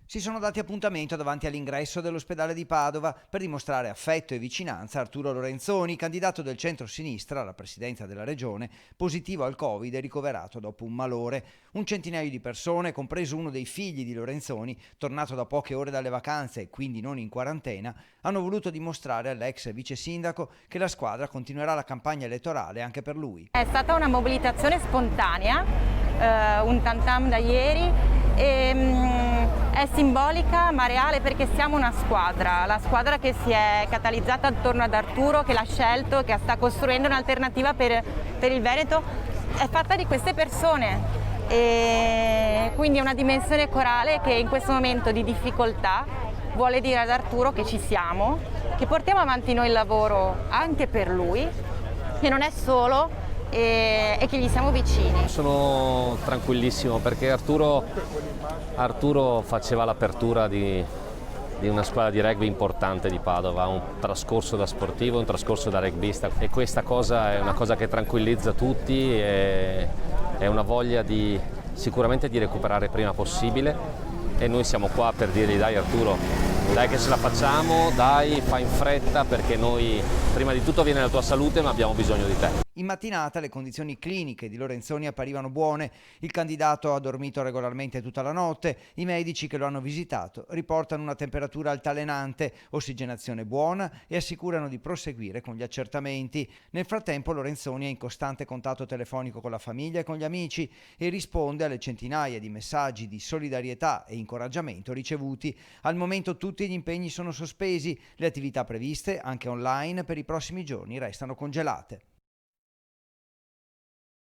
Si sono dati appuntamento davanti all'ingresso dell'ospedale di Padova per dimostrare affetto e vicinanza a Arturo Lorenzoni, candidato del centro-sinistra alla presidenza della regione, positivo al Covid e ricoverato dopo un malore. Un centinaio di persone, compreso uno dei figli di Lorenzoni, tornato da poche ore dalle vacanze e quindi non in quarantena, hanno voluto dimostrare all'ex vice sindaco che la squadra continuerà la campagna elettorale anche per lui. È stata una mobilitazione spontanea, un tam-tam da ieri. È simbolica ma reale perché siamo una squadra, la squadra che si è catalizzata attorno ad Arturo, che l'ha scelto, che sta costruendo un'alternativa per il Veneto, è fatta di queste persone e quindi è una dimensione corale che in questo momento di difficoltà vuole dire ad Arturo che ci siamo, che portiamo avanti noi il lavoro anche per lui, che non è solo e che gli siamo vicini. Sono tranquillissimo perché Arturo faceva l'apertura di una squadra di rugby importante di Padova, un trascorso da sportivo, un trascorso da rugbista e questa cosa è una cosa che tranquillizza tutti e è una voglia sicuramente di recuperare prima possibile e noi siamo qua per dirgli dai Arturo, dai che ce la facciamo, dai fai in fretta perché noi prima di tutto viene la tua salute ma abbiamo bisogno di te. In mattinata le condizioni cliniche di Lorenzoni apparivano buone, il candidato ha dormito regolarmente tutta la notte, i medici che lo hanno visitato riportano una temperatura altalenante, ossigenazione buona e assicurano di proseguire con gli accertamenti. Nel frattempo Lorenzoni è in costante contatto telefonico con la famiglia e con gli amici e risponde alle centinaia di messaggi di solidarietà e incoraggiamento ricevuti. Al momento tutti gli impegni sono sospesi, le attività previste, anche online, per i prossimi giorni restano congelate.